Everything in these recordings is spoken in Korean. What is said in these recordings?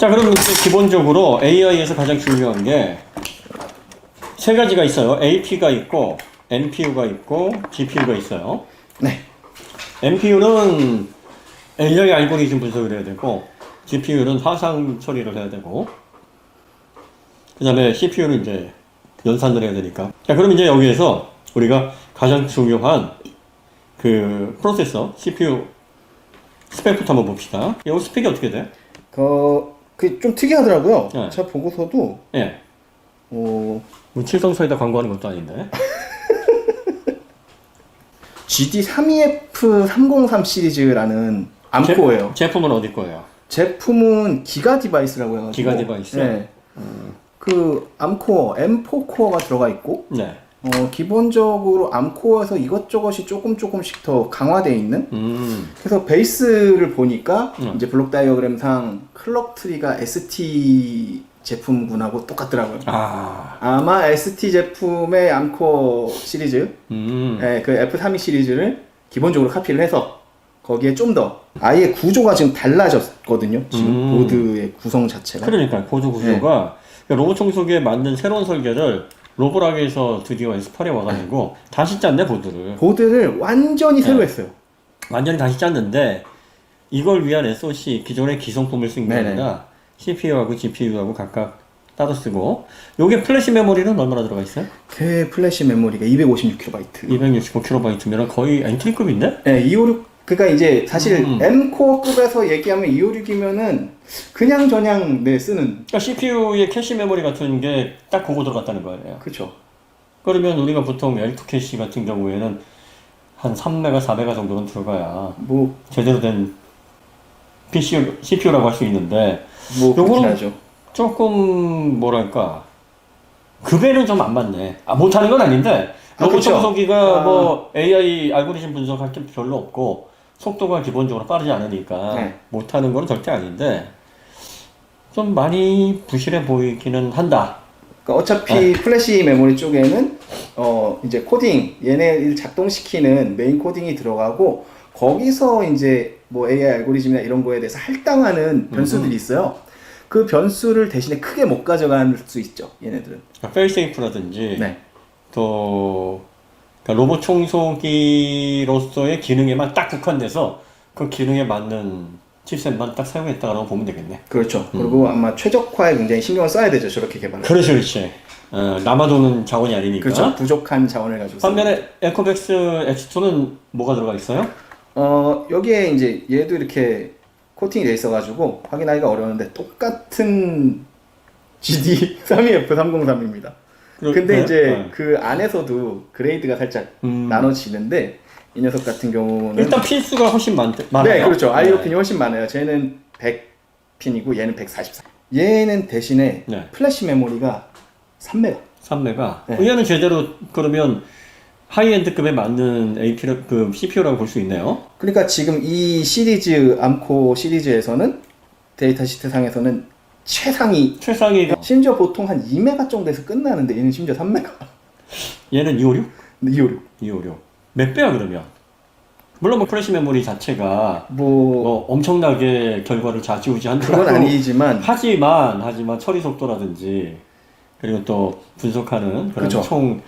자, 그럼 이제 기본적으로 AI에서 가장 중요한 게 세 가지가 있어요. AP가 있고, NPU가 있고, GPU가 있어요. 네. NPU는 AI 알고리즘 분석을 해야 되고, GPU는 화상 처리를 해야 되고, 그 다음에 CPU는 이제 연산을 해야 되니까. 자, 그럼 이제 여기에서 우리가 가장 중요한 그 프로세서, CPU 스펙부터 한번 봅시다. 이 스펙이 어떻게 돼? 그게 좀 특이하더라고요. 네. 제가 보고서도, 예. 뭐 칠성소에다 광고하는 것도 아닌데. GD32F303 시리즈라는 암코어예요. 제품은 어디 거예요? 제품은 기가 디바이스라고 해가지고. 기가 디바이스? 네. 그 암코어, M4 코어가 들어가 있고, 네. 기본적으로 암코어에서 이것저것이 조금씩 더 강화되어 있는. 그래서 베이스를 보니까 이제 블록 다이어그램상 클럭 트리가 ST 제품군하고 똑같더라고요. 아마 ST 제품의 암코어 시리즈, 네, 그 F32 시리즈를 기본적으로 카피를 해서 거기에 좀 더 아예 구조가 지금 달라졌거든요. 지금 보드의 구성 자체가. 그러니까 보드 구조가 네. 로봇 청소기에 맞는 새로운 설계를 로보락에서 드디어 S8에 와가지고 다시 짰네 보드를. 보드를 완전히 새로 네. 했어요. 완전히 다시 짰는데 이걸 위한 SoC 기존의 기성품을 쓴 게 아니라 CPU하고 GPU하고 각각 따로 쓰고. 요게 플래시 메모리는 얼마나 들어가 있어요? 그 플래시 메모리가 256KB. 265KB면 거의 엔트리급인데? 네, 256. 그러니까 이제 사실 M코어급에서 얘기하면 256이면은 그냥 저냥 쓰는. 그러니까 CPU의 캐시 메모리 같은 게 딱 그거 들어갔다는 거예요. 그렇죠. 그러면 우리가 보통 L2 캐시 같은 경우에는 한 3메가, 4메가 정도는 들어가야 뭐 제대로 된 CPU라고 할 수 있는데 뭐 요거는 하죠. 조금 뭐랄까 급에는 좀 안 맞네. 못하는 건 아닌데 로봇 청소기가 뭐 AI 알고리즘 분석할 게 별로 없고 속도가 기본적으로 빠르지 않으니까 못하는 건 절대 아닌데 좀 많이 부실해 보이기는 한다. 그러니까 어차피 플래시 메모리 쪽에는 이제 코딩 얘네를 작동시키는 메인 코딩이 들어가고 거기서 이제 뭐 AI 알고리즘이나 이런 거에 대해서 할당하는 변수들이 있어요. 그 변수를 대신에 크게 못 가져갈 수 있죠, 얘네들은. 페일세이프라든지 또 그러니까 로봇 청소기로서의 기능에만 딱 국한돼서 그 기능에 맞는 칩셋만 딱 사용했다고 보면 되겠네. 그렇죠. 그리고 아마 최적화에 굉장히 신경을 써야 되죠, 저렇게 개발을. 그렇지. 남아도는 자원이 아니니까. 그렇죠. 부족한 자원을 가지고. 반면에 에코백스 X2는 뭐가 들어가 있어요? 여기에 이제 얘도 이렇게 코팅이 돼 있어가지고 확인하기가 어려운데 똑같은 GD32F303입니다. 근데 이제 그 안에서도 그레이드가 살짝 나눠지는데 이 녀석 같은 경우는 일단 핀수가 훨씬 많아요. 네, 그렇죠. IO 핀이 훨씬 많아요. 쟤는 100핀이고 얘는 144. 얘는 대신에 플래시 메모리가 3메가. 3메가. 얘는 제대로 그러면 하이엔드급에 맞는 그 CPU라고 볼 수 있네요. 그러니까 지금 이 시리즈 암코 시리즈에서는 데이터 시트 상에서는 최상위가 심지어 보통 한 2메가 정도에서 끝나는데 얘는 심지어 3메가. 얘는 256? 256. 몇 배야 그러면? 물론 뭐 플래시 메모리 자체가 뭐 엄청나게 결과를 좌지우지한다고 그건 아니지만 하지만 처리 속도라든지 그리고 또 분석하는 그런 총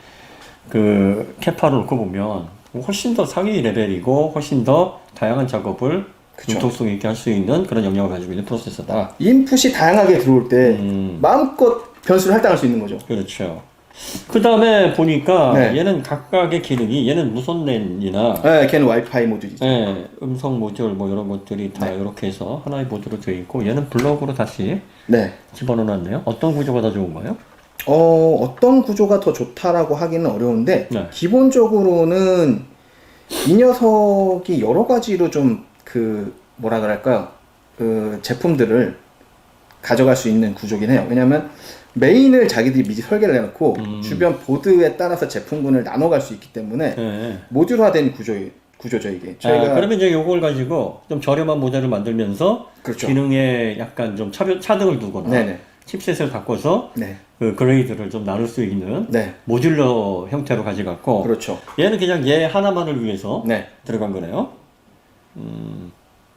그 캐파를 놓고 보면 훨씬 더 상위 레벨이고 훨씬 더 다양한 작업을 융통성 있게 할 수 있는 그런 역량을 가지고 있는 프로세서다. 인풋이 다양하게 들어올 때 마음껏 변수를 할당할 수 있는 거죠. 그렇죠. 그 다음에 보니까 얘는 각각의 기능이 얘는 무선 랜이나 걔는 와이파이 모듈이죠. 음성 모듈 뭐 이런 것들이 다 이렇게 해서 하나의 모듈로 되어 있고 얘는 블럭으로 다시 집어넣어놨네요. 어떤 구조가 더 좋은가요? 어떤 구조가 더 좋다라고 하기는 어려운데 기본적으로는 이 녀석이 여러 가지로 좀 뭐라 그럴까요? 그 제품들을 가져갈 수 있는 구조긴 해요. 왜냐면 메인을 자기들이 미리 설계를 해놓고 주변 보드에 따라서 제품군을 나눠갈 수 있기 때문에 모듈화된 구조죠 이게. 저희가 그러면 이제 요걸 가지고 좀 저렴한 모델을 만들면서 기능에 약간 좀 차등을 두거나 칩셋을 바꿔서 그 그레이드를 좀 나눌 수 있는 모듈러 형태로 가져갔고 얘는 그냥 얘 하나만을 위해서 들어간 거네요.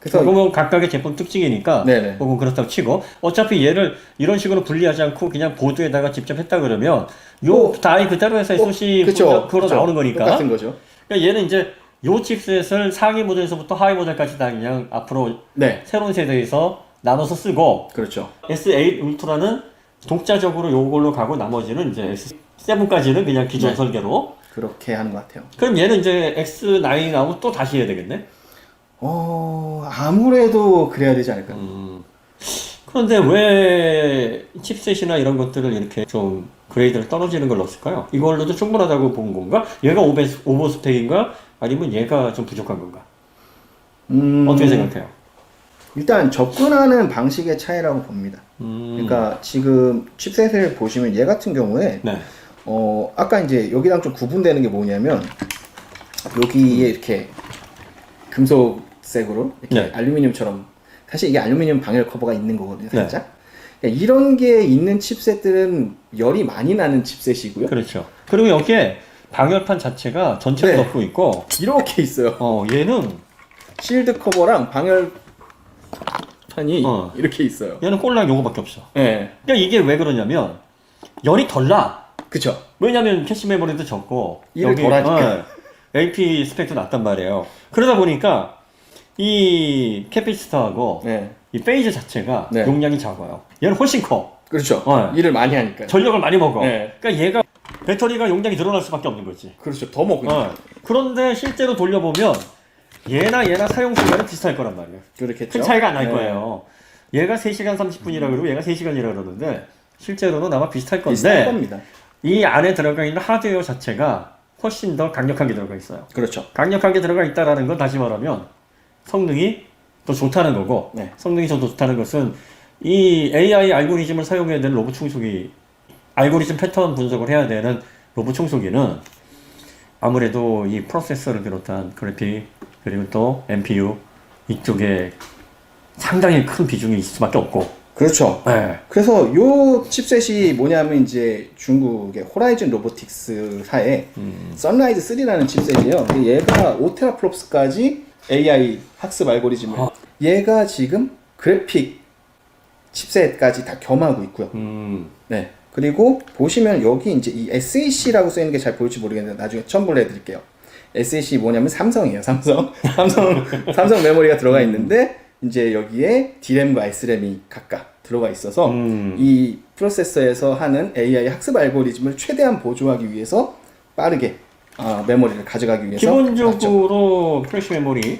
그래서 그거는 각각의 제품 특징이니까 네네. 그건 그렇다고 치고 어차피 얘를 이런 식으로 분리하지 않고 그냥 보드에다가 직접 했다 그러면 요 다이 그대로 해서 SoC 그쵸, 그로 그쵸. 나오는 거니까. 똑같은 거죠. 그러니까 얘는 이제 요 칩셋을 상위 모델에서부터 하위 모델까지 다 그냥 앞으로 네, 새로운 세대에서 나눠서 쓰고 그렇죠. S8 울트라는 독자적으로 요걸로 가고 나머지는 이제 S7까지는 그냥 기존 네. 설계로. 그렇게 하는 것 같아요. 그럼 얘는 이제 X9 나오면 또 다시 해야 되겠네? 아무래도 그래야 되지 않을까. 그런데 왜 칩셋이나 이런 것들을 이렇게 좀 그레이드를 떨어지는 걸 넣었을까요? 이걸로도 충분하다고 본 건가? 얘가 오버 스펙인가? 아니면 얘가 좀 부족한 건가? 어떻게 생각해요? 일단 접근하는 방식의 차이라고 봅니다. 그러니까 지금 칩셋을 보시면 얘 같은 경우에 네. 아까 이제 여기랑 좀 구분되는 게 뭐냐면 여기에 이렇게 금속색으로 이렇게 네. 알루미늄처럼 사실 이게 알루미늄 방열 커버가 있는 거거든요, 네. 살짝. 그러니까 이런 게 있는 칩셋들은 열이 많이 나는 칩셋이고요. 그렇죠. 그리고 여기에 방열판 자체가 전체로 네. 덮고 있고, 이렇게 있어요. 얘는 실드 커버랑 방열판이 어. 이렇게 있어요. 얘는 꼴랑 요거밖에 없어. 네, 그러니까 이게 왜 그러냐면 열이 덜 나. 그쵸. 왜냐면 캐시 메모리도 적고 일을 덜 하니까. AP 스펙도 낮단 말이에요. 그러다 보니까 이 캐피시터하고 네, 이 페이즈 자체가 네. 용량이 작아요. 얘는 훨씬 커. 그렇죠. 어. 일을 많이 하니까. 전력을 많이 먹어. 네. 그러니까 얘가 배터리가 용량이 늘어날 수밖에 없는 거지. 그렇죠. 더 먹으니까. 그런데 실제로 돌려보면 얘나 사용 시간은 비슷할 거란 말이에요. 그렇겠죠. 큰 차이가 안 날 네. 거예요. 얘가 3시간 30분이라 그러고 얘가 3시간이라 그러는데 실제로는 아마 비슷할 비슷할 건데 겁니다. 이 안에 들어가 있는 하드웨어 자체가 훨씬 더 강력하게 들어가 있어요. 그렇죠. 강력하게 들어가 있다라는 건 다시 말하면 성능이 더 좋다는 거고, 네. 성능이 더 좋다는 것은 이 AI 알고리즘을 사용해야 되는 로봇 청소기, 알고리즘 패턴 분석을 해야 되는 로봇 청소기는 아무래도 이 프로세서를 비롯한 그래픽 그리고 또 NPU 이쪽에 상당히 큰 비중이 있을 수밖에 없고. 그렇죠. 네. 그래서 요 칩셋이 뭐냐면 이제 중국의 호라이즌 로보틱스사의 선라이즈 3라는 칩셋이에요. 근데 얘가 5테라플롭스까지 AI 학습 알고리즘을 얘가 지금 그래픽 칩셋까지 다 겸하고 있고요. 네. 그리고 보시면 여기 이제 이 SAC라고 써 있는 게 잘 보일지 모르겠는데 나중에 첨부를 해드릴게요. SAC 뭐냐면 삼성이에요. 삼성 메모리가 들어가 있는데 이제 여기에 D램과 S램이 각각 들어가 있어서 이 프로세서에서 하는 AI 학습 알고리즘을 최대한 보조하기 위해서 빠르게 메모리를 가져가기 위해서 기본적으로 프레시 메모리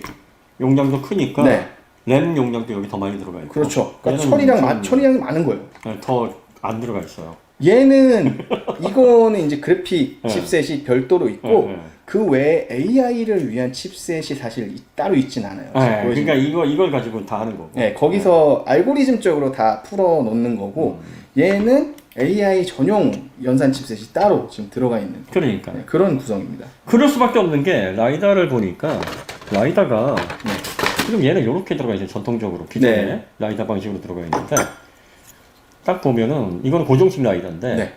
용량도 크니까 네. 램 용량도 여기 더 많이 들어가 있고. 그렇죠. 그러니까 얘는 처리량이 많은 거예요. 더 안 들어가 있어요. 얘는 이거는 이제 그래픽 네. 칩셋이 별도로 있고 네. 그 외에 AI를 위한 칩셋이 사실 따로 있진 않아요. 네, 보여지는 그러니까 이걸 가지고 다 하는 거고. 네, 거기서 알고리즘적으로 다 풀어 놓는 거고 얘는 AI 전용 연산 칩셋이 따로 지금 들어가 있는 그러니까 그런 구성입니다. 그럴 수밖에 없는 게 라이다를 보니까 라이다가 지금 얘는 이렇게 들어가 있어요. 전통적으로 기존에 네. 라이다 방식으로 들어가 있는데 딱 보면은 이거는 고정식 라이다인데 네.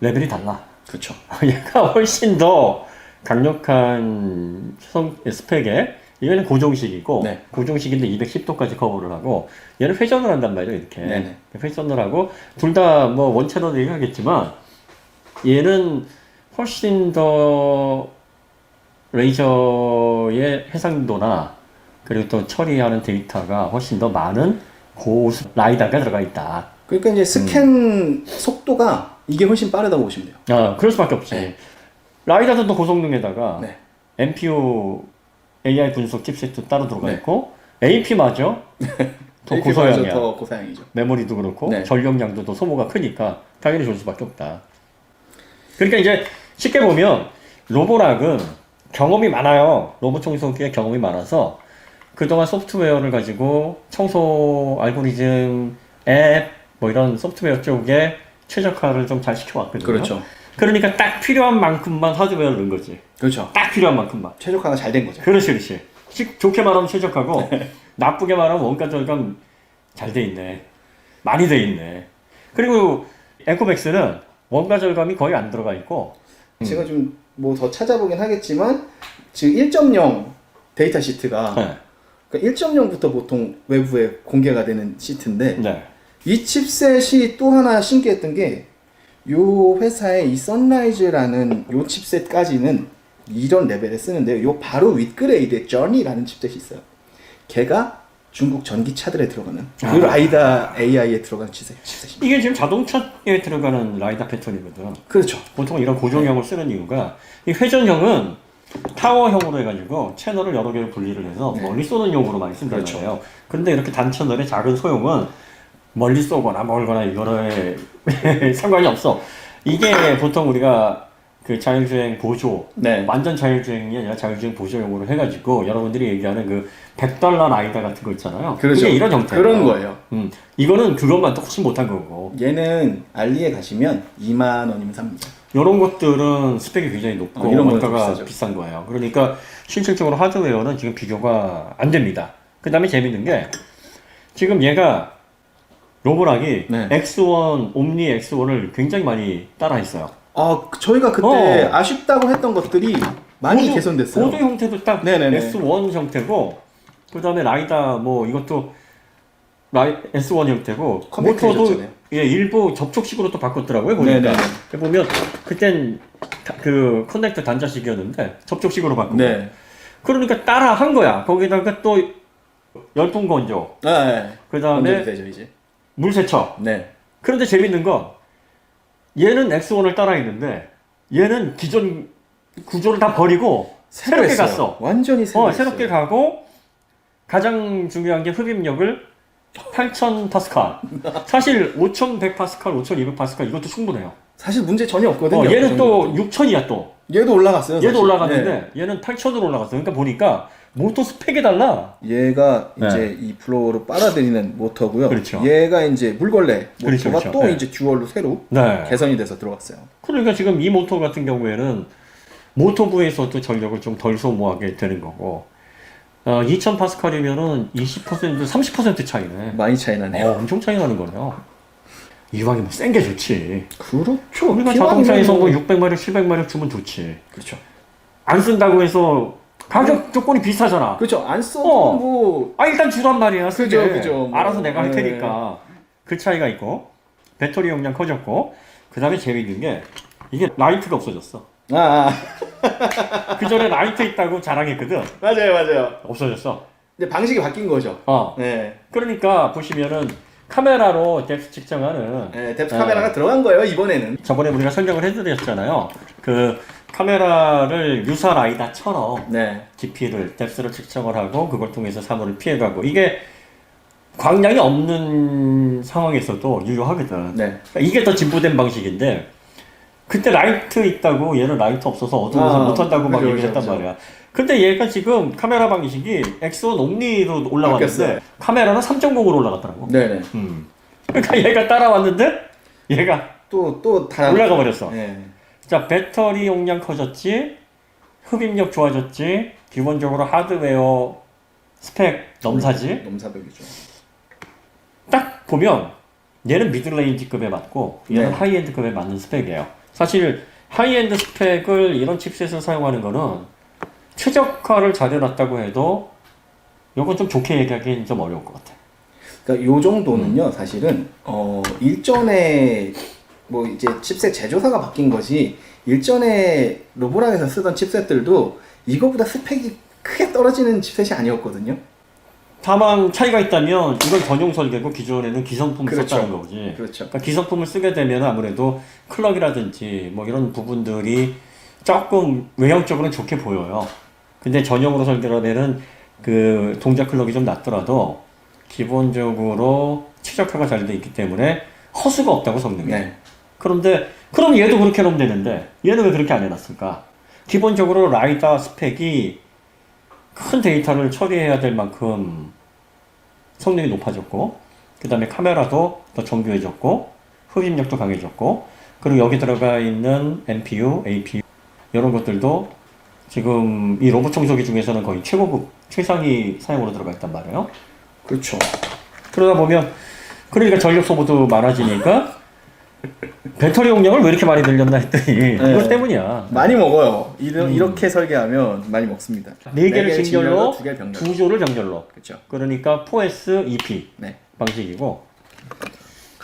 레벨이 달라. 그렇죠. 얘가 훨씬 더 강력한 스펙에 얘는 고정식이고 네. 고정식인데 210도까지 커버를 하고 얘는 회전을 한단 말이에요. 이렇게 네네. 회전을 하고 둘 다 뭐 원체로도 얘기하겠지만 얘는 훨씬 더 레이저의 해상도나 그리고 또 처리하는 데이터가 훨씬 더 많은 고수 라이다가 들어가 있다. 그러니까 이제 스캔 속도가 이게 훨씬 빠르다고 보시면 돼요. 그럴 수밖에 없지. 네. 라이다도 또 고성능에다가 네. NPU AI 분석 칩셋도 따로 들어가 네. 있고 AP마저 더 이렇게 고소량이야. 봐서 더 고사양이죠. 메모리도 그렇고 네. 전력량도 더 소모가 크니까 당연히 좋을 수밖에 없다. 그러니까 이제 쉽게 보면 로보락은 경험이 많아요. 로봇 청소기에 경험이 많아서 그동안 소프트웨어를 가지고 청소 알고리즘 앱 뭐 이런 소프트웨어 쪽에 최적화를 좀 잘 시켜왔거든요. 그렇죠. 그러니까 딱 필요한 만큼만 하드웨어를 넣은 거지. 그렇죠. 딱 필요한 만큼만. 최적화가 잘 된 거죠. 그렇지. 좋게 말하면 최적화고 나쁘게 말하면 원가 절감 잘 돼 있네. 많이 돼 있네. 그리고 에코맥스는 원가 절감이 거의 안 들어가 있고 제가 좀 뭐 더 찾아보긴 하겠지만 지금 1.0 데이터 시트가 네. 그러니까 1.0부터 보통 외부에 공개가 되는 시트인데 네. 이 칩셋이 또 하나 신기했던 게 요 회사의 이 선라이즈라는 요 칩셋까지는 이런 레벨에 쓰는데 요 바로 윗그레이드의 저니라는 칩셋이 있어요. 걔가 중국 전기차들에 들어가는 그 라이다 AI에 들어가는 칩셋입니다. 이게 지금 자동차에 들어가는 라이다 패턴이거든. 그렇죠. 보통 이런 고정형을 쓰는 이유가 이 회전형은 타워형으로 해가지고 채널을 여러 개로 분리를 해서 멀리 쏘는 용으로 많이 쓴단 그렇죠. 말이에요. 근데 이렇게 단채널의 작은 소형은 멀리 쏘거나 멀거나 이거에 상관이 없어. 이게 보통 우리가 그 자율주행 보조, 네. 완전 자율주행이 아니라 자율주행 보조용으로 해가지고 여러분들이 얘기하는 그 $100 라이다 같은 거 있잖아요. 그렇죠. 그게 이런 형태예요. 그런 거예요. 이거는 그것만 똑같이 못한 거고. 얘는 알리에 가시면 2만 원이면 삽니다. 이런 것들은 스펙이 굉장히 높고 이런 거는 원가가 비싸죠. 비싼 거예요. 그러니까 실질적으로 하드웨어는 지금 비교가 안 됩니다. 그 다음에 재밌는 게 지금 얘가 로보락이 네. X1, 옴니 X1을 굉장히 많이 따라했어요. 저희가 그때 아쉽다고 했던 것들이 많이 보조, 개선됐어요. 보조 형태도 딱 네네네. S1 형태고 그 다음에 라이다 뭐 이것도 S1 형태고 컴팩트 모터도 해줬잖아요. 예, 일부 접촉식으로 또 바꿨더라고요. 보니까 네네네. 보면 그땐 그 커넥터 단자식이었는데 접촉식으로 바꾸고 네. 그러니까 따라 한 거야. 거기다가 또 열풍 건조 네. 그 다음에 되죠 이제. 물 세척. 네. 그런데 재밌는 건 얘는 X1을 따라 했는데 얘는 기존 구조를 다 버리고 새롭게 했어요. 갔어. 완전히 새로. 새롭게 가고 가장 중요한 게 흡입력을 8000 파스칼. 사실 5100 파스칼, 5200 파스칼 이것도 충분해요. 사실 문제 전혀 없거든요. 얘는 그 또 정도는. 6000이야 또. 얘도 올라갔어요. 얘도 사실. 올라갔는데 얘는 8000으로 올라갔어. 그러니까 보니까 모터 스펙이 달라. 얘가 네. 이제 이 블로어로 빨아들이는 모터고요. 그렇죠. 얘가 이제 물걸레 모터가 그렇죠, 그렇죠. 또 네. 이제 듀얼로 새로 네. 개선이 돼서 들어갔어요. 그러니까 지금 이 모터 같은 경우에는 모터부에서도 전력을 좀 덜 소모하게 되는 거고 2000 파스칼이면은 20% 30% 차이네. 많이 차이 나네요. 엄청 차이 나는 거네요. 이왕이 뭐 센 게 좋지. 그렇죠. 우리가 자동차에서 뭐 600마력, 700마력 주면 좋지. 그렇죠. 안 쓴다고 해서 가격 조건이 비슷하잖아. 그렇죠. 안 써도 뭐 일단 주란 말이야. 쓰게. 그죠, 그죠. 뭐. 알아서 내가 할 네. 테니까. 그 차이가 있고 배터리 용량 커졌고 그 다음에 재밌는 게 이게 라이트가 없어졌어. 그 전에 라이트 있다고 자랑했거든. 맞아요. 없어졌어. 근데 방식이 바뀐 거죠. 네. 그러니까 보시면은 카메라로 뎁스 측정하는 네, 뎁스 카메라가 들어간 거예요 이번에는. 저번에 우리가 설명을 해드렸잖아요. 그 카메라를 유사 라이다처럼 네. GP를 뎁스를 측정을 하고 그걸 통해서 사물을 피해가고 이게 광량이 없는 상황에서도 유효하거든. 네. 그러니까 이게 더 진보된 방식인데 그때 라이트 있다고 얘는 라이트 없어서 어두워서 못한다고 막 그죠, 얘기했단 그죠. 말이야. 근데 얘가 지금 카메라 방식이 X1 옴니로 올라왔는데 바뀌었어요. 카메라는 3.0으로 올라갔더라고. 네네. 그러니까 얘가 따라왔는데 얘가 또 다 올라가 버렸어. 네. 자, 배터리 용량 커졌지, 흡입력 좋아졌지, 기본적으로 하드웨어 스펙 넘사지. 넘사벽이죠. 딱 보면 얘는 미들레인지급에 맞고 얘는 네. 하이엔드급에 맞는 스펙이에요. 사실 하이엔드 스펙을 이런 칩셋을 사용하는 거는 최적화를 잘해놨다고 해도 이건 좀 좋게 얘기하기는 좀 어려울 것 같아. 그러니까 요 정도는요 사실은 일전에 뭐 이제 칩셋 제조사가 바뀐 거지 일전에 로보락에서 쓰던 칩셋들도 이거보다 스펙이 크게 떨어지는 칩셋이 아니었거든요. 다만 차이가 있다면 이건 전용 설계고 기존에는 기성품을 그렇죠. 썼다는 거지. 그렇죠. 그러니까 기성품을 쓰게 되면 아무래도 클럭이라든지 뭐 이런 부분들이 조금 외형적으로는 좋게 보여요. 근데 전용으로 설계라면은 그 동작 클럭이 좀 낮더라도 기본적으로 최적화가 잘 돼 있기 때문에 허수가 없다고 성능이. 네. 그런데 그럼 얘도 그렇게 하면 되는데 얘는 왜 그렇게 안 해놨을까? 기본적으로 라이다 스펙이 큰 데이터를 처리해야 될 만큼 성능이 높아졌고 그 다음에 카메라도 더 정교해졌고 흡입력도 강해졌고 그리고 여기 들어가 있는 NPU, APU 이런 것들도 지금 이 로봇 청소기 중에서는 거의 최고급 최상위 사양으로 들어가 있단 말이에요. 그렇죠. 그러다 보면 그러니까 전력 소모도 많아지니까 배터리 용량을 왜 이렇게 많이 늘렸나 했더니 이것 때문이야. 많이 먹어요. 이렇게 설계하면 많이 먹습니다. 4개를 진결로, 2개 병렬. 2조를 병렬로. 그렇죠. 그러니까 4S EP 네. 방식이고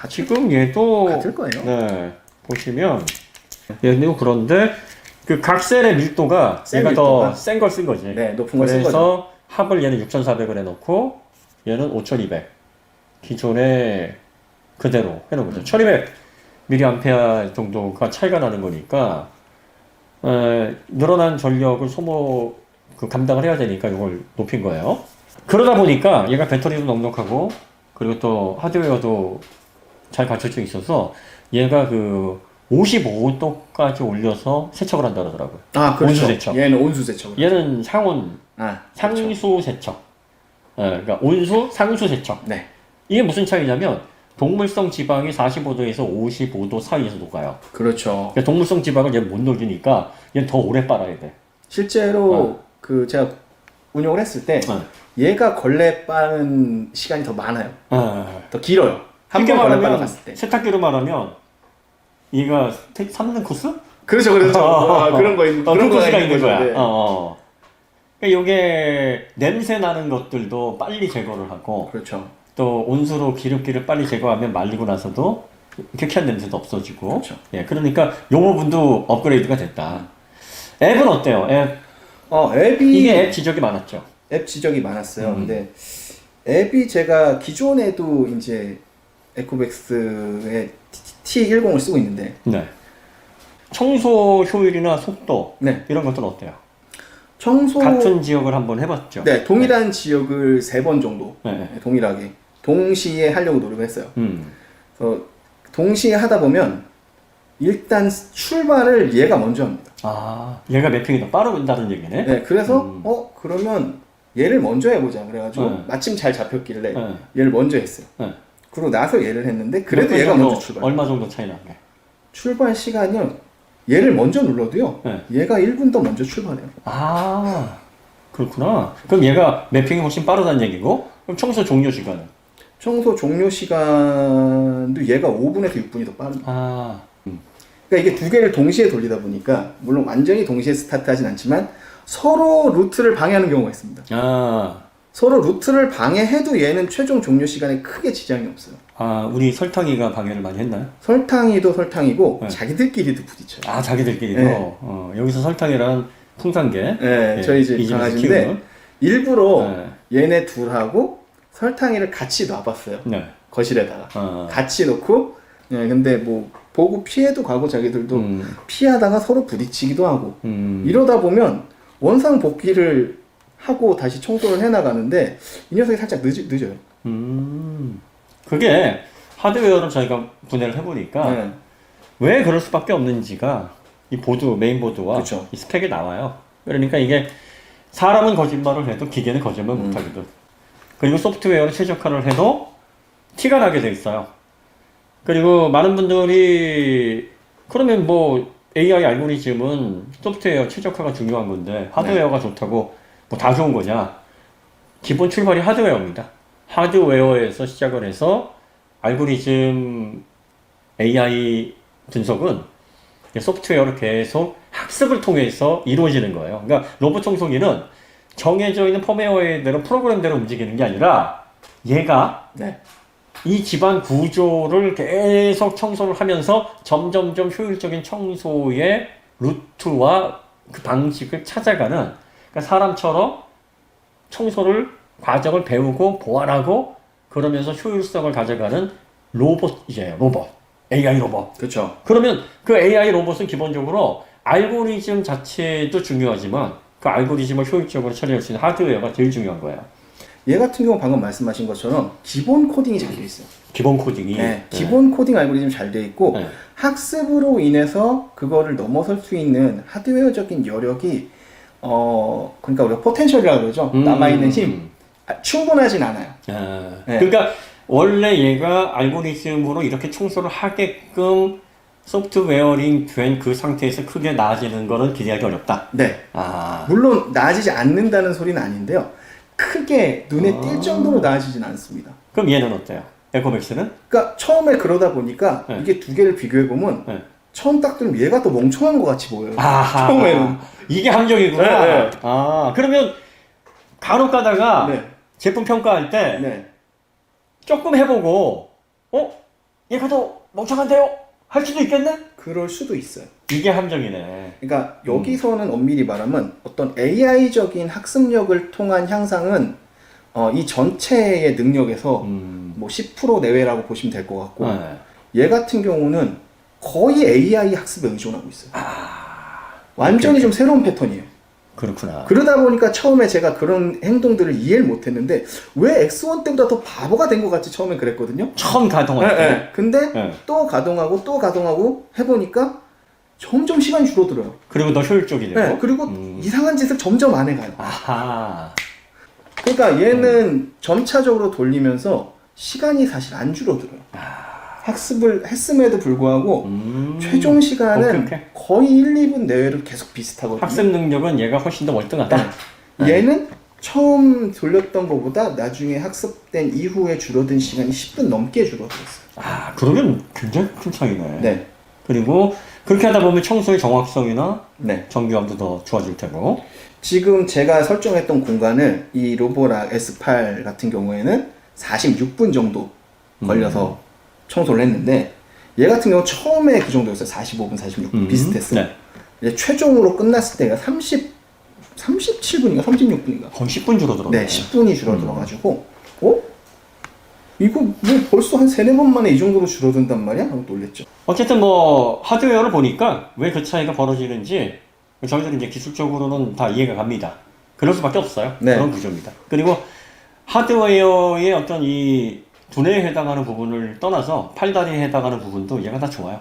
지금 얘도 같을 거예요. 네, 보시면 얘도 그런데 그 각 셀의 밀도가 셀 얘가 밀도가? 더 센 걸 쓴 거지. 네, 높은 걸 쓴 거죠. 그래서 합을 얘는 6,400을 해놓고 얘는 5,200 기존에 그대로 해놓은 거죠. 1,200 mAh 정도가 차이가 나는 거니까 늘어난 전력을 소모 감당을 해야 되니까 이걸 높인 거예요. 그러다 보니까 얘가 배터리도 넉넉하고 그리고 또 하드웨어도 잘 갖춰져 있어서 얘가 그 55도까지 올려서 세척을 한다 그러더라고요. 아, 그렇죠. 온수 세척. 얘는 온수 세척. 얘는 상온, 그렇죠. 상수 세척. 그러니까 온수, 상수 세척. 네. 이게 무슨 차이냐면 동물성 지방이 45도에서 55도 사이에서 녹아요. 그렇죠. 그러니까 동물성 지방을 얘는 못 녹이니까 얘는 더 오래 빨아야 돼. 실제로 그 제가 운용을 했을 때 얘가 걸레 빠는 시간이 더 많아요. 더 길어요. 한 번 걸레 빨아 갔을 때. 세탁기로 말하면 얘가 3는 코스? 그렇죠, 그렇죠. 그런 거 있는 그런 코스가 있는 거야. 네. 그러니까 이게 냄새 나는 것들도 빨리 제거를 하고 그렇죠. 또 온수로 기름기를 빨리 제거하면 말리고 나서도 쾌쾌한 냄새도 없어지고. 그렇죠. 예, 그러니까 요 부분도 업그레이드가 됐다. 앱은 어때요? 앱. 앱이 이게 앱 지적이 많았죠. 앱 지적이 많았어요. 근데 앱이 제가 기존에도 이제 에코백스의 T10을 쓰고 있는데 네. 청소 효율이나 속도 네. 이런 것들은 어때요? 청소 같은 지역을 한번 해봤죠. 네, 동일한 지역을 3번 정도 네. 동일하게 동시에 하려고 노력했어요. 음. 그래서 동시에 하다 보면 일단 출발을 얘가 먼저 합니다. 아, 얘가 매핑이 더 빠른다는 얘기네. 네, 그래서 그러면 얘를 먼저 해보자. 그래가지고 마침 잘 잡혔길래 얘를 먼저 했어요. 그리고 나서 얘를 했는데 그래도 얘가 먼저 출발. 얼마 정도 차이 나게? 출발 시간은 얘를 먼저 눌러도요. 네. 얘가 1분 더 먼저 출발해요. 아, 그렇구나. 그럼 얘가 매핑이 훨씬 빠르다는 얘기고, 그럼 청소 종료 시간은? 청소 종료 시간도 얘가 5분에서 6분이 더 빠릅니다. 아, 그러니까 이게 두 개를 동시에 돌리다 보니까 물론 완전히 동시에 스타트하진 않지만 서로 루트를 방해하는 경우가 있습니다. 아, 서로 루트를 방해해도 얘는 최종 종료 시간에 크게 지장이 없어요. 아, 우리 설탕이가 방해를 많이 했나요? 설탕이도 설탕이고 네. 자기들끼리도 부딪혀요. 아, 자기들끼리도? 네. 여기서 설탕이랑 풍산개. 네, 저희 집 이 집에서 강아지인데 키우는. 일부러 얘네 둘하고 설탕이를 같이 놔봤어요. 네. 거실에다가 같이 놓고 근데 뭐 보고 피해도 가고 자기들도 피하다가 서로 부딪히기도 하고 이러다 보면 원상 복귀를 하고 다시 청소를 해나가는데 이 녀석이 살짝 늦어요. 그게 하드웨어를 저희가 분해를 해보니까 왜 그럴 수밖에 없는지가 이 보드, 메인보드와 그쵸. 이 스펙에 나와요. 그러니까 이게 사람은 거짓말을 해도 기계는 거짓말 못하거든. 그리고 소프트웨어를 최적화를 해도 티가 나게 돼 있어요. 그리고 많은 분들이 그러면 뭐 AI 알고리즘은 소프트웨어 최적화가 중요한 건데 하드웨어가 좋다고 뭐 다 좋은 거냐? 기본 출발이 하드웨어입니다. 하드웨어에서 시작을 해서 알고리즘 AI 분석은 소프트웨어를 계속 학습을 통해서 이루어지는 거예요. 그러니까 로봇 청소기는 정해져 있는 펌웨어대로 프로그램대로 움직이는 게 아니라 얘가 이 집안 구조를 계속 청소를 하면서 점점점 효율적인 청소의 루트와 그 방식을 찾아가는, 그러니까 사람처럼 청소를 과정을 배우고 보완하고 그러면서 효율성을 가져가는 로봇이에요. 로봇. AI 로봇. 그렇죠. 그러면 그 AI 로봇은 기본적으로 알고리즘 자체도 중요하지만 그 알고리즘을 효율적으로 처리할 수 있는 하드웨어가 제일 중요한 거예요. 얘 같은 경우 방금 말씀하신 것처럼 기본 코딩이 잘 돼 있어요. 기본 코딩이. 기본 코딩 알고리즘 잘 돼 있고 학습으로 인해서 그거를 넘어설 수 있는 하드웨어적인 여력이 그러니까 우리가 포텐셜이라고 그러죠. 남아있는 힘 충분하진 않아요. 그러니까 원래 얘가 알고리즘으로 이렇게 청소를 하게끔 소프트웨어링 된 그 상태에서 크게 나아지는 거는 기대하기 어렵다. 네. 물론 나아지지 않는다는 소리는 아닌데요. 크게 눈에 띌 정도로 나아지진 않습니다. 그럼 얘는 어때요? 에코백스는? 그러니까 처음에 그러다 보니까 네. 이게 두 개를 비교해 보면 네. 처음 딱 들으면 얘가 더 멍청한 것 같이 보여요. 아하. 처음에는. 이게 함정이구나. 네, 네. 아, 그러면 간혹 가다가 네. 제품 평가할 때 네. 조금 해보고, 얘가 더 멍청한데요? 할 수도 있겠네? 그럴 수도 있어요. 이게 함정이네. 그러니까 여기서는 엄밀히 말하면 어떤 AI적인 학습력을 통한 향상은 이 전체의 능력에서 뭐 10% 내외라고 보시면 될 것 같고 네. 얘 같은 경우는 거의 AI 학습에 의존하고 있어요. 완전히 오케이. 좀 새로운 패턴이에요. 그렇구나. 그러다 보니까 처음에 제가 그런 행동들을 이해를 못했는데 왜 X1 때보다 더 바보가 된 것 같이 처음에 그랬거든요. 처음 가동할 때. 근데 네. 또 가동하고 해보니까 점점 시간이 줄어들어요. 그리고 더 효율적이네요. 네, 그리고 이상한 짓을 점점 안 해가요. 아하. 그러니까 얘는 점차적으로 돌리면서 시간이 사실 안 줄어들어요. 학습을 했음에도 불구하고 최종 시간은 오케이. 거의 1, 2분 내외로 계속 비슷하거든요. 학습 능력은 얘가 훨씬 더 월등하다. 네. 얘는 처음 돌렸던 것보다 나중에 학습된 이후에 줄어든 시간이 10분 넘게 줄어들었어요. 아, 그러면 굉장히 큰 차이네. 네. 그리고 그렇게 하다 보면 청소의 정확성이나 네. 정교함도 더 좋아질 테고. 지금 제가 설정했던 공간을 이 로보락 S8 같은 경우에는 46분 정도 걸려서 청소를 했는데 얘 같은 경우 처음에 그 정도였어요. 45분, 46분 비슷했어요. 네. 이제 최종으로 끝났을 때가 37분인가 36분인가 거의 10분 줄어들었네. 네, 10분이 줄어들어가지고 이거 뭐 벌써 한 3, 4번 만에 이 정도로 줄어든단 말이야? 하고 놀랬죠. 어쨌든 뭐 하드웨어를 보니까 왜 그 차이가 벌어지는지 저희들은 이제 기술적으로는 다 이해가 갑니다. 그럴 수밖에 없어요. 네. 그런 구조입니다. 그리고 하드웨어의 어떤 이 두뇌에 해당하는 부분을 떠나서 팔다리에 해당하는 부분도 얘가 다 좋아요.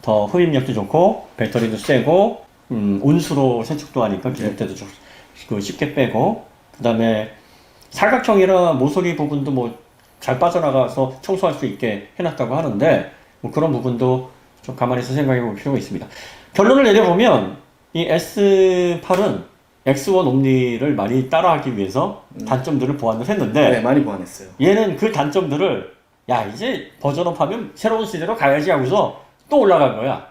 더 흡입력도 좋고 배터리도 세고 온수로 세척도 하니까 기름 때도 좀 쉽게 빼고, 그 다음에 사각형이나 모서리 부분도 뭐 잘 빠져나가서 청소할 수 있게 해놨다고 하는데 뭐 그런 부분도 좀 가만히서 생각해 볼 필요가 있습니다. 결론을 내려보면 이 S8은 X1 옴니를 많이 따라하기 위해서 단점들을 보완을 했는데 네, 많이 보완했어요. 얘는 그 단점들을 야 이제 버전업하면 새로운 시대로 가야지 하고서 또 올라간 거야.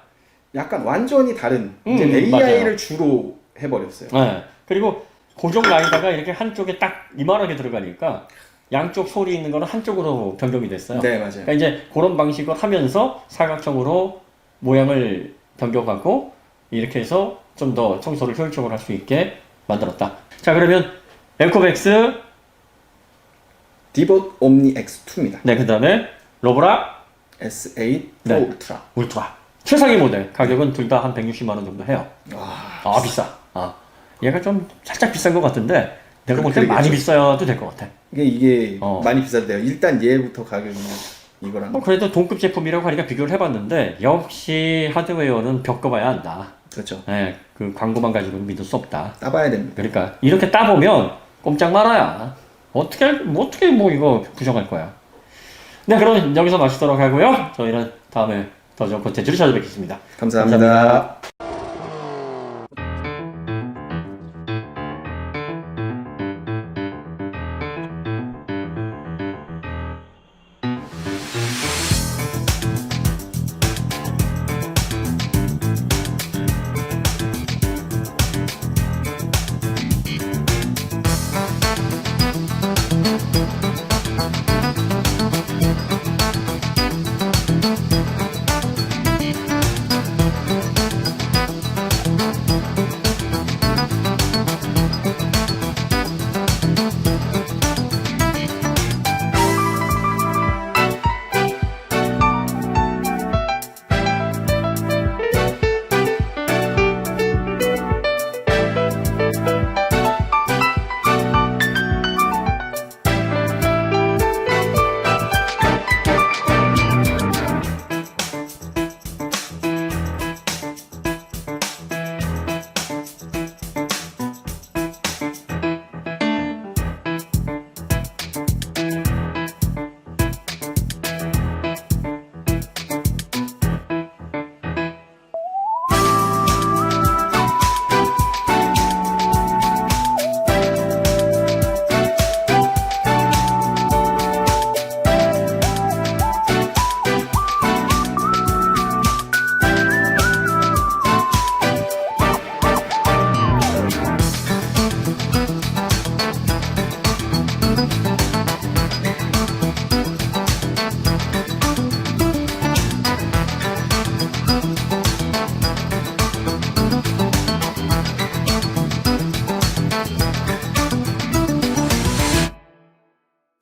약간 완전히 다른 이제 AI를 맞아요. 주로 해버렸어요. 네. 그리고 고정 라이다가 이렇게 한쪽에 딱 이만하게 들어가니까 양쪽 소리 있는 거는 한쪽으로 변경이 됐어요. 네, 맞아요. 그러니까 이제 그런 방식을 하면서 사각형으로 모양을 변경하고 이렇게 해서 좀 더 청소를 효율적으로 할 수 있게 만들었다. 자, 그러면 에코백스, 디봇 옴니 X2입니다. 네, 그 다음에 로보락 S8 네. Pro 울트라. 울트라. 최상위 모델 가격은 둘 다 한 160만 원 정도 해요. 와, 비싸. 얘가 좀 살짝 비싼 것 같은데 내가 볼 때 많이 그러겠죠. 비싸도 될 것 같아. 이게 많이 비싼데요. 일단 얘부터 가격은 이거랑. 그래도 동급 제품이라고 하니까 비교를 해봤는데 역시 하드웨어는 겪어봐야 한다. 그렇죠. 네, 그 광고만 가지고는 믿을 수 없다. 따봐야 됩니다. 그러니까 이렇게 따보면 꼼짝 말아야. 어떻게 뭐 이거 부정할 거야. 네, 그럼 여기서 마치도록 하고요. 저희는 다음에 더 좋은 콘텐츠로 찾아뵙겠습니다. 감사합니다.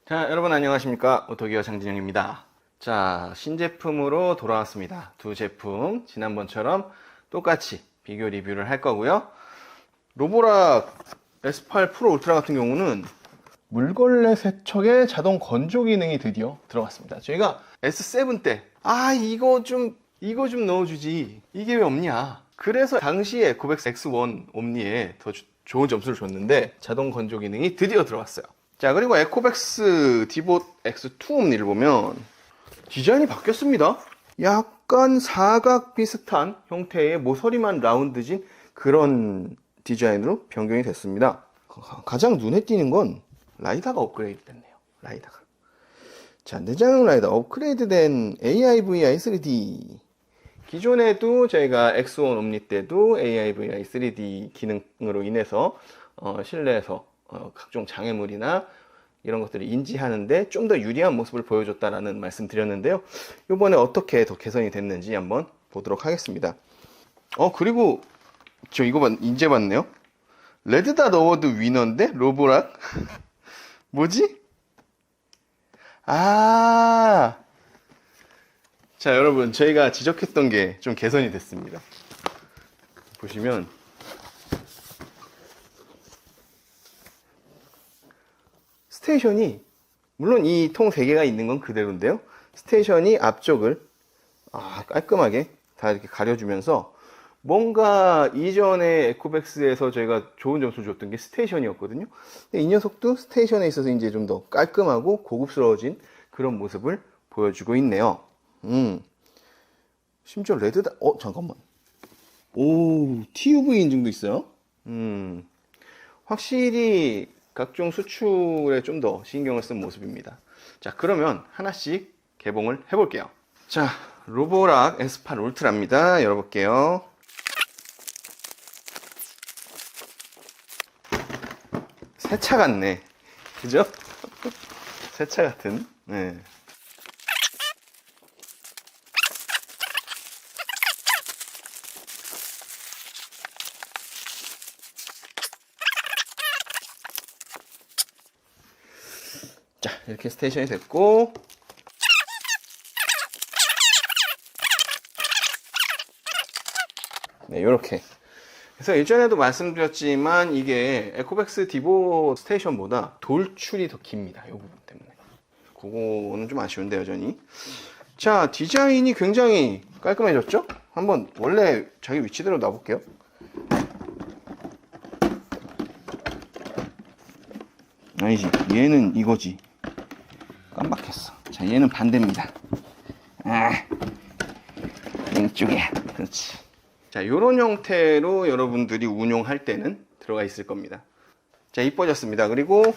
자, 여러분 안녕하십니까? 오토기어 장진영입니다. 자, 신제품으로 돌아왔습니다. 두 제품 지난번처럼 똑같이 비교 리뷰를 할 거고요. 로보락 S8 프로 울트라 같은 경우는 물걸레 세척의 자동 건조 기능이 드디어 들어갔습니다. 저희가 S7 때 이거 좀 넣어주지, 이게 왜 없냐, 그래서 당시에 에코백스 X1 옴니에 더 좋은 점수를 줬는데 자동 건조 기능이 드디어 들어왔어요. 자, 그리고 에코백스 디봇 X2 옴니를 보면 디자인이 바뀌었습니다. 약간 사각 비슷한 형태의 모서리만 라운드진 그런 디자인으로 변경이 됐습니다. 가장 눈에 띄는 건 라이다가 업그레이드 됐네요. 라이다가. 자, 내장형 라이다 업그레이드된 AIVI 3D. 기존에도 저희가 X1 옴니 때도 AIVI 3D 기능으로 인해서 실내에서 각종 장애물이나 이런 것들을 인지하는데 좀 더 유리한 모습을 보여줬다라는 말씀 드렸는데요. 이번에 어떻게 더 개선이 됐는지 한번 보도록 하겠습니다. 그리고 저 이거 이제 봤네요. 레드닷 어워드 위너인데 로보락 뭐지? 자, 여러분, 저희가 지적했던 게 좀 개선이 됐습니다. 보시면 스테이션이, 물론 이 통 3개가 있는 건 그대로인데요, 스테이션이 앞쪽을 깔끔하게 다 이렇게 가려주면서, 뭔가 이전에 에코백스에서 저희가 좋은 점수를 줬던 게 스테이션이었거든요. 근데 이 녀석도 스테이션에 있어서 이제 좀 더 깔끔하고 고급스러워진 그런 모습을 보여주고 있네요. 심지어 레드다, 잠깐만. TUV 인증도 있어요. 확실히 각종 수출에 좀 더 신경을 쓴 모습입니다. 자, 그러면 하나씩 개봉을 해볼게요. 자, 로보락 S8 울트라입니다. 열어볼게요. 새 차 같네. 그죠? 새 차 같은. 네. 자, 이렇게 스테이션이 됐고, 네, 요렇게. 그래서 일전에도 말씀드렸지만 이게 에코백스 디보 스테이션보다 돌출이 더 깁니다. 이 부분 때문에. 그거는 좀 아쉬운데, 여전히. 자, 디자인이 굉장히 깔끔해졌죠? 한번 원래 자기 위치대로 놔볼게요. 아니지, 얘는 이거지. 깜빡했어. 자, 얘는 반대입니다. 왼쪽이야. 그렇지. 자, 요런 형태로 여러분들이 운용할 때는 들어가 있을 겁니다. 자, 이뻐졌습니다. 그리고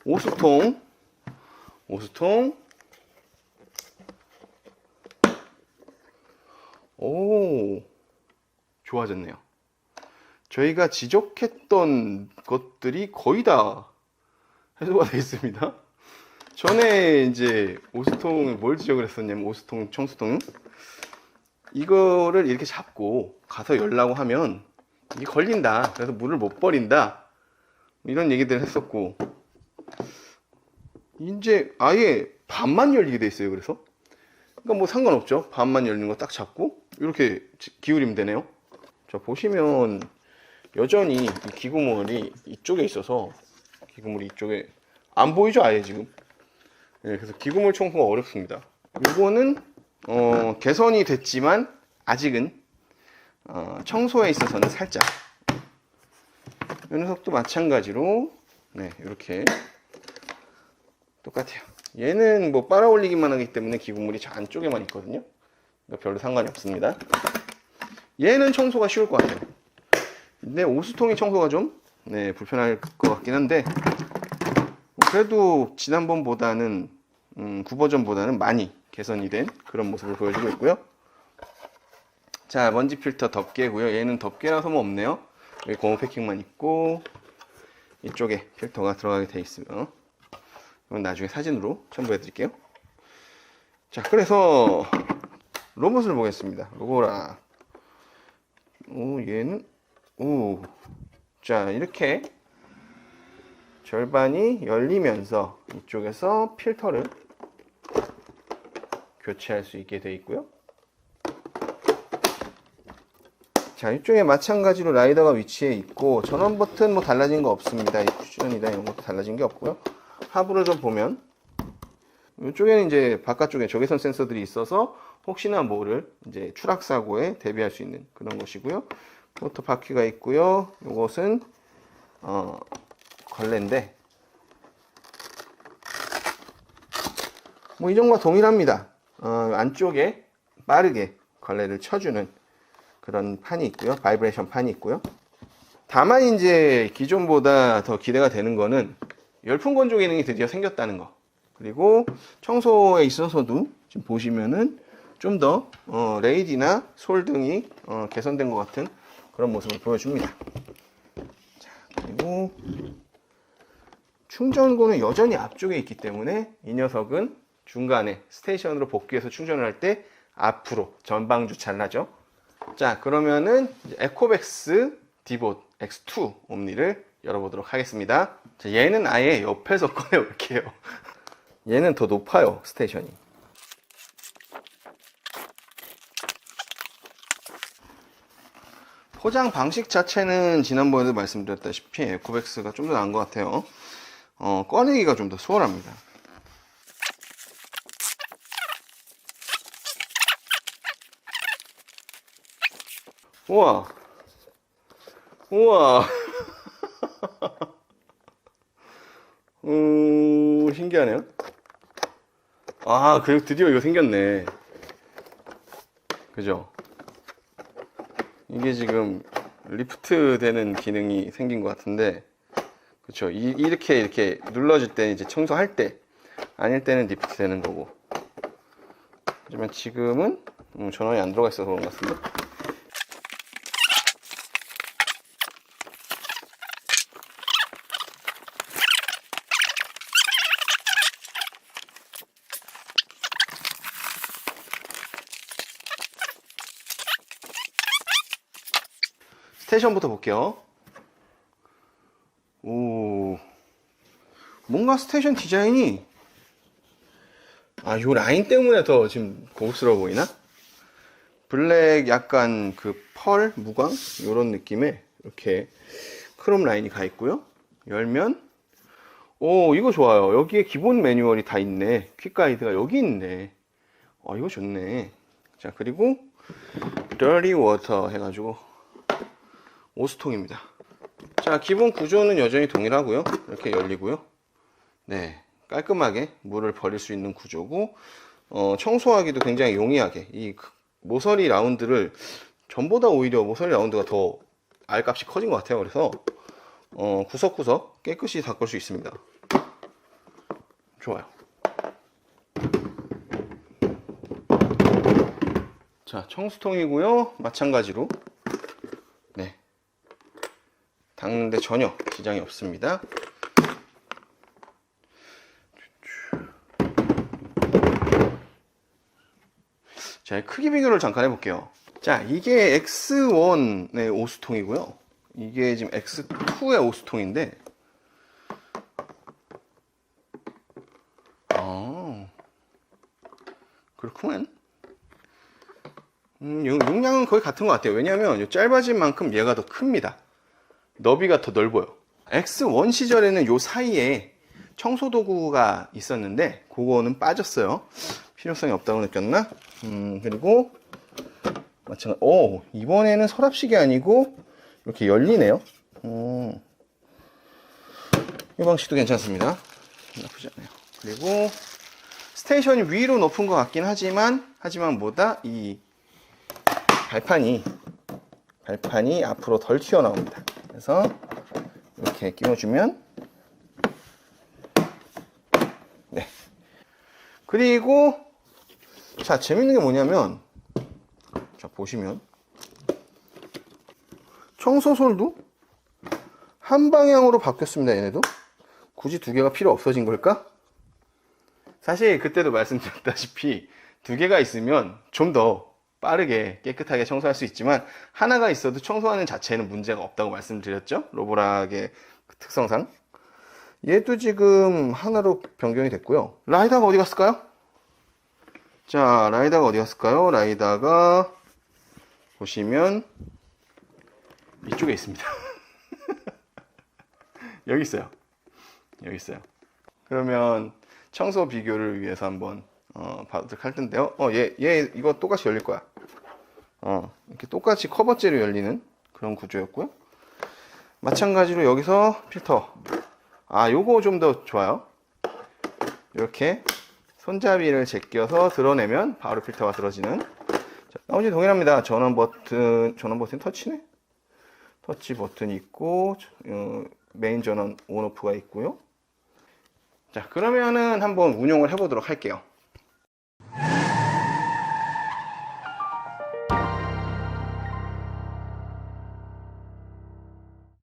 오수통. 좋아졌네요. 저희가 지적했던 것들이 거의 다 해소가 되어 있습니다. 전에 이제 오수통을 뭘 지적을 했었냐면, 오수통, 청수통, 이거를 이렇게 잡고 가서 열라고 하면 이게 걸린다, 그래서 물을 못 버린다, 이런 얘기들을 했었고, 이제 아예 반만 열리게 돼 있어요. 그래서 그러니까 뭐 상관없죠. 반만 열리는 거 딱 잡고 이렇게 기울이면 되네요. 자, 보시면 여전히 이 기구물이 이쪽에 있어서, 기구물이 이쪽에 안 보이죠, 아예 지금. 네, 그래서 기구물 청소가 어렵습니다. 요거는 개선이 됐지만 아직은 청소에 있어서는 살짝. 이 녀석도 마찬가지로 네, 이렇게 똑같아요. 얘는 뭐 빨아 올리기만 하기 때문에 기구물이 저 안쪽에만 있거든요. 그러니까 별로 상관이 없습니다. 얘는 청소가 쉬울 것 같아요. 근데 오수통이 청소가 좀 불편할 것 같긴 한데, 그래도 지난번보다는 9버전보다는 많이 개선이 된 그런 모습을 보여주고 있고요. 자, 먼지 필터 덮개고요. 얘는 덮개라서 뭐 없네요. 여기 고무 패킹만 있고 이쪽에 필터가 들어가게 돼 있으면, 이건 나중에 사진으로 첨부해 드릴게요. 자, 그래서 로봇을 보겠습니다. 로보락. 얘는 자, 이렇게 절반이 열리면서 이쪽에서 필터를 교체할 수 있게 되어 있고요. 자, 이쪽에 마찬가지로 라이더가 위치해 있고 전원 버튼 뭐 달라진 거 없습니다. 이 퓨전이다 이런 것도 달라진 게 없고요. 하부를 좀 보면 이쪽에는 이제 바깥쪽에 적외선 센서들이 있어서 혹시나 모를 이제 추락 사고에 대비할 수 있는 그런 것이고요. 모터 바퀴가 있고요. 이것은 걸레인데 뭐 이전과 동일합니다. 안쪽에 빠르게 걸레를 쳐주는 그런 판이 있고요. 바이브레이션 판이 있고요. 다만 이제 기존보다 더 기대가 되는 거는 열풍 건조 기능이 드디어 생겼다는 거. 그리고 청소에 있어서도 지금 보시면은 좀 더 레이디나 솔 등이 개선된 것 같은 그런 모습을 보여줍니다. 자, 그리고 충전구는 여전히 앞쪽에 있기 때문에 이 녀석은 중간에 스테이션으로 복귀해서 충전을 할 때 앞으로 전방 주차를 하죠. 자, 그러면은 에코백스 디봇 X2 옴니를 열어보도록 하겠습니다. 자, 얘는 아예 옆에서 꺼내볼게요. 얘는 더 높아요, 스테이션이. 포장 방식 자체는 지난번에도 말씀드렸다시피 에코백스가 좀 더 나은 것 같아요. 꺼내기가 좀 더 수월합니다. 우와, 우와. 신기하네요. 아, 그리고 드디어 이거 생겼네. 그죠? 이게 지금 리프트 되는 기능이 생긴 것 같은데, 그쵸? 이렇게 눌러줄 때 이제 청소할 때, 아닐 때는 리프트 되는 거고. 하지만 지금은 전원이 안 들어가 있어서 그런 것 같습니다. 스테이션부터 볼게요. 오, 뭔가 스테이션 디자인이 요 라인 때문에 더 지금 고급스러워 보이나? 블랙 약간 그 펄 무광 이런 느낌의 이렇게 크롬 라인이 가 있고요. 열면 이거 좋아요. 여기에 기본 매뉴얼이 다 있네. 퀵 가이드가 여기 있네. 이거 좋네. 자, 그리고 dirty water 해가지고 오수통입니다. 자, 기본 구조는 여전히 동일하고요. 이렇게 열리고요. 네, 깔끔하게 물을 버릴 수 있는 구조고, 청소하기도 굉장히 용이하게 이 모서리 라운드를 전보다 오히려 모서리 라운드가 더 알값이 커진 것 같아요. 그래서 구석구석 깨끗이 닦을 수 있습니다. 좋아요. 자, 청수통이고요. 마찬가지로 네, 닦는데 전혀 지장이 없습니다. 자, 크기 비교를 잠깐 해볼게요. 자, 이게 X1의 오수통이고요. 이게 지금 X2의 오수통인데, 그렇구만. 용량은 거의 같은 것 같아요. 왜냐하면 짧아진 만큼 얘가 더 큽니다. 너비가 더 넓어요. X1 시절에는 요 사이에 청소 도구가 있었는데 그거는 빠졌어요. 필요성이 없다고 느꼈나? 그리고 마찬가지. 이번에는 서랍식이 아니고 이렇게 열리네요. 이 방식도 괜찮습니다. 나쁘지 않아요. 그리고 스테이션이 위로 높은 것 같긴 하지만 뭐다? 이 발판이 앞으로 덜 튀어나옵니다. 그래서 이렇게 끼워주면, 네. 그리고 자, 재밌는 게 뭐냐면, 자, 보시면 청소솔도 한 방향으로 바뀌었습니다. 얘네도 굳이 두 개가 필요 없어진 걸까? 사실 그때도 말씀드렸다시피 두 개가 있으면 좀 더 빠르게 깨끗하게 청소할 수 있지만 하나가 있어도 청소하는 자체에는 문제가 없다고 말씀드렸죠. 로보락의 특성상. 얘도 지금 하나로 변경이 됐고요. 라이다가 어디 갔을까요? 자, 라이다가 어디 갔을까요? 라이다가 보시면 이쪽에 있습니다. 여기 있어요. 여기 있어요. 그러면 청소 비교를 위해서 한번 봐도록 할 텐데요. 얘 이거 똑같이 열릴 거야. 이렇게 똑같이 커버째로 열리는 그런 구조였고요. 마찬가지로 여기서 필터. 요거 좀 더 좋아요. 이렇게 손잡이를 제껴서 드러내면 바로 필터가 들어지는. 자, 나머지 동일합니다. 전원 버튼 터치네? 터치 버튼이 있고, 메인 전원 온오프가 있고요. 자, 그러면은 한번 운용을 해보도록 할게요.